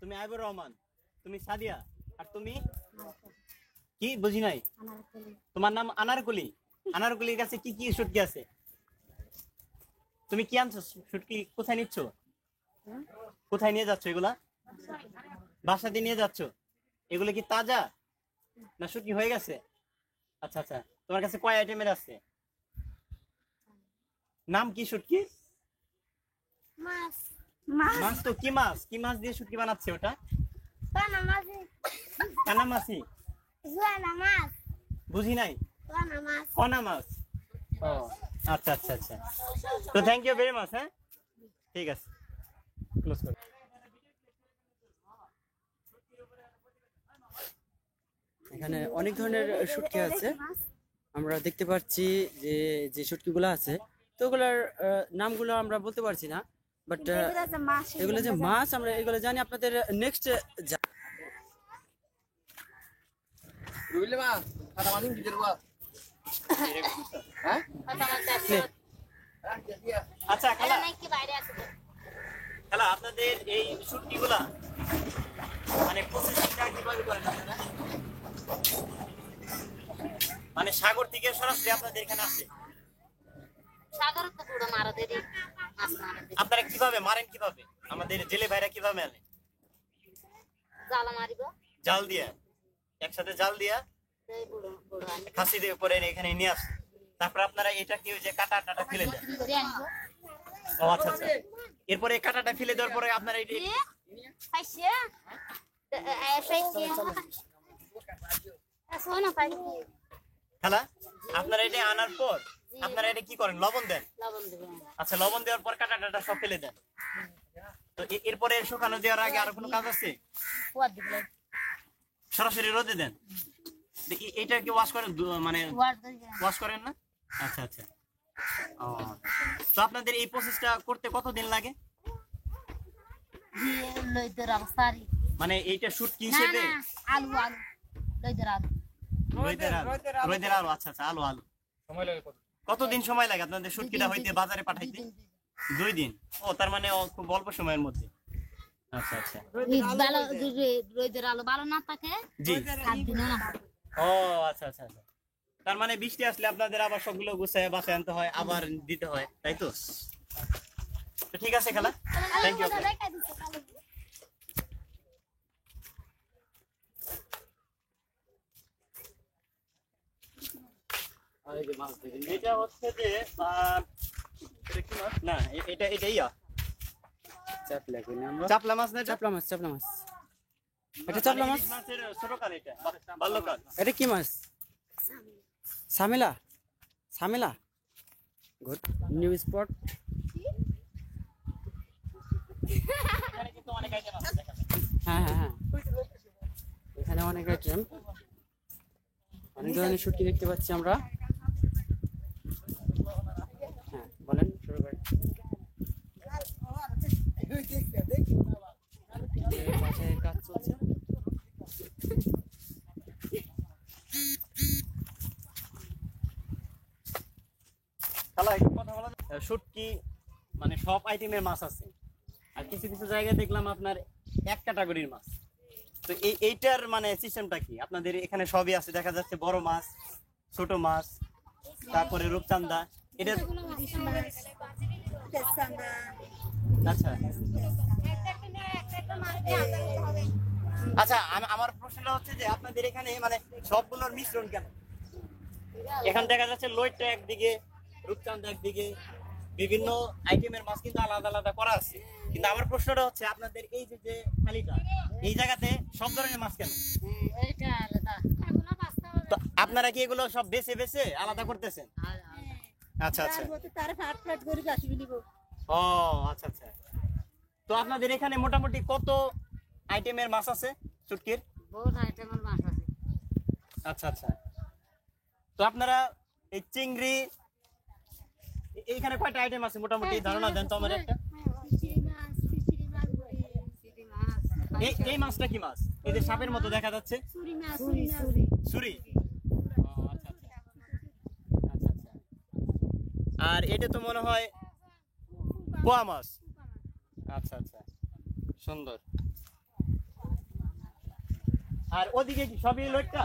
তুমি আইবুর রহমান, তুমি সাদিয়া, আর তুমি কি বুঝি নাই? তোমার নাম আনারকলি। আনারকলির কাছে কি কি শুটকি আছে? তুমি কি আনছো শুটকি? কোথায় নিচ্ছ? কোথায় নিয়ে যাচ্ছ এগুলা? বাসা দিয়ে নিয়ে যাচ্ছ? এগুলো কি তাজা না শুটকি হয়ে গেছে? আচ্ছা আচ্ছা, তোমার কাছে কয় আইটেমের আছে? নাম কি শুটকি? মাছ মাছ তো কি মাছ? কি মাছ দিয়ে শুটকি বানাচ্ছে ওটা? কানা মাছ কানা মাছি? জুয়ানা মাছ বুঝি নাই। কানা মাছ কনা মাছ। ও আচ্ছা আচ্ছা আচ্ছা, তো থ্যাংক ইউ ভেরি মাচ। হ্যাঁ ঠিক আছে, ক্লোজ করো। এখানে অনেক ধরনের শুটকি আছে। আমরা দেখতে পাচ্ছি যে যে শুটকিগুলো আছে, তো ওগুলোর নামগুলো আমরা বলতে পারছি না, বাট এগুলো যে মাছ আমরা এগুলো জানি। আপনাদের নেক্সট আচ্ছা খালা, খালা আপনাদের এই শুটকি গুলা মানে প্রসেসিংটা কিভাবে করেন আপনারা? মানে সাগর থেকে সরাসরি আপনাদের এখানে আসে? সাগর তো পুরো মারা দেরি মাছ মারা দেরি আপনারা কিভাবে মারেন? কিভাবে আমাদের জেলে ভাইরা কিভাবে আনে? জাল মারিব জাল দিয়া, একসাথে জাল দিয়া এই বুড়ো বুড়ো আনি খাসি দিয়ে পরে এখানে নিয়ে আসে। তারপর আপনারা এটা কি ওই যে কাটা টাটা ফেলে দেন? করে আনবো ও আচ্ছা আচ্ছা, এরপরে এই কাটাটা ফেলে দেওয়ার পরে আপনারা এটা খাইছে সোনা পাই খালা আপনারা এটা আনার পর আপনারা এটা কি করেন? লবণ দেন? লবণ দেবেন আচ্ছা, লবণ দেওয়ার পর কাটা টাটা সব ফেলে দেন। তো এরপরে শুকানো দেওয়ার আগে আর কোনো কাজ আছে? কুয়ার দিবেন সরাসরি রোদে দেন? এটা কি ওয়াশ করেন? মানে কুয়ার দিবেন ওয়াশ করেন না? আচ্ছা আচ্ছা। ও, তো আপনাদের এই প্রসেসটা করতে কতদিন লাগে? দিয়ে লইদের অবস্থারি মানে এইটা শুটকি না হিসেবে? না আলু আলু লইদের আলু রোদের আলু। আচ্ছা আচ্ছা, আলু আলু সময় লাগে কতদিন সময় লাগে আপনাদের শুটকিটা হইতে বাজারে পাঠাইতে? 2 দিন। ও তার মানে খুব অল্প সময়ের মধ্যে। আচ্ছা আচ্ছা, ভালো লইদের আলু ভালো না থাকে জি। 7 দিনও না ও আচ্ছা আচ্ছা আচ্ছা, তার মানে বৃষ্টি আসলে আপনাদের আবার সবগুলো গুছায় বাসায় আনতে হয়, আবার দিতে হয়, তাই তো? তো ঠিক আছে খালা, থ্যাংক ইউ। এটা হচ্ছে যে এটা কি মাছ? না এটা এটা ইয়া চাপলা কই না আমরা? চাপলা মাছ না? এটা চাপলা মাছ, চাপলা মাছ। এটা চাপলা মাছ। মাছের ছোট কাল, এটা বাল্যকাল। এটা কি মাছ? সামেলা, সামেলা। Good new spot. এখানে কিন্তু অনেক আইটেম আছে, দেখা যায়। হ্যাঁ হ্যাঁ হ্যাঁ, এখানে অনেক আইটেম, অনেক ধরনের শুটকি দেখতে পাচ্ছি আমরা। হ্যাঁ বলেন, শুরু করেন। বাসায় কাজ চলছে। খালা একটু কথা বলা যায়? শুটকি মানে সব আইটেমের মাছ আছে, আর কিছু কিছু জায়গায় দেখলাম আপনার এক ক্যাটাগরির মাছ। তো এইটার মানে সিস্টেমটা কি? আপনাদের এখানে সবই আছে দেখা যাচ্ছে, বড় মাছ, ছোট মাছ, তারপরে রূপচান্দা, এটা আচ্ছা আচ্ছা। আমার প্রশ্নটা হচ্ছে যে আপনাদের এখানে মানে সবগুলোর মিশ্রণ কেন? এখানে দেখা যাচ্ছে লইটটা একদিকে, রূপচান্দা একদিকে, বিভিন্ন আইটেমের মাছ কিন্তু আলাদা আলাদা করা আছে, কিন্তু আমার প্রশ্নটা হচ্ছে আপনাদের এই যে যে থালিটা, এই জায়গাতে সব ধরনের মাছ কেন? এইটা আলাদা তো আপনারা কি এগুলো সব বেছে বেছে আলাদা করতেছেন? আচ্ছা আচ্ছা, ও আচ্ছা আচ্ছা। তো আপনাদের এখানে মোটামুটি কত আইটেমের মাছ আছে শুটকির? বহুত আইটেমের মাছ আছে আচ্ছা আচ্ছা। তো আপনারা এই চিংড়ি, এইখানে কয়টা আইটেম আছে মোটামুটি ধারণা দেন তো আমার একটা। এই মাছটা কি মাছ? এই যে সাপের মতো দেখা যাচ্ছে, ছুরি। ও আচ্ছা আচ্ছা আচ্ছা আচ্ছা। আর এটা তো মনে হয় পোয়া মাছ। আচ্ছা আচ্ছা, সুন্দর। আর ওদিকে কি সবই লোটটা?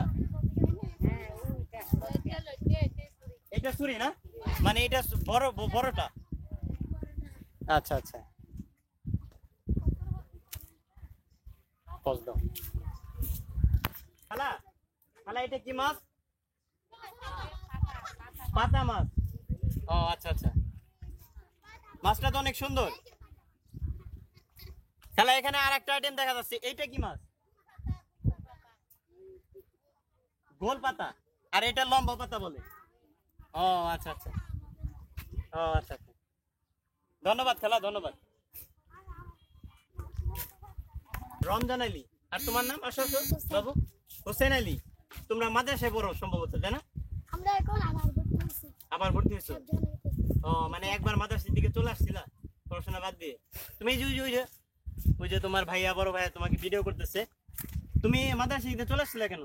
এটা ছুরি না, মানে এটা বড় বড়টা। আচ্ছা আচ্ছা, পজ দাও। খালা, খালা এটা কি মাছ? পাতা মাছ। ও আচ্ছা আচ্ছা, মাছটা তো অনেক সুন্দর। খালা এখানে আর একটা আইটেম দেখা যাচ্ছে, এইটা কি মাছ? গোল পাতা, আর এটা লম্বা পাতা বলে। ও আচ্ছা আচ্ছা, ও আচ্ছা আচ্ছা, ধন্যবাদ খালা, ধন্যবাদ। রমজান আলী, আর তোমার নাম? আসো আসো বাবু। হোসেন আলী। তোমরা মাদ্রাসায় পড়ো সম্ভবত, তাই না? আমরা এখন আবার ভর্তি হয়েছো? ও মানে একবার মাদ্রাসার দিকে চলে আসছিলা পড়াশোনা বাদ দিয়ে? তুমি ওই যে তোমার ভাইয়া বড় ভাইয়া তোমাকে ভিডিও করতেছে, তুমি মাদ্রাসার দিকে চলে আসছিলে কেন?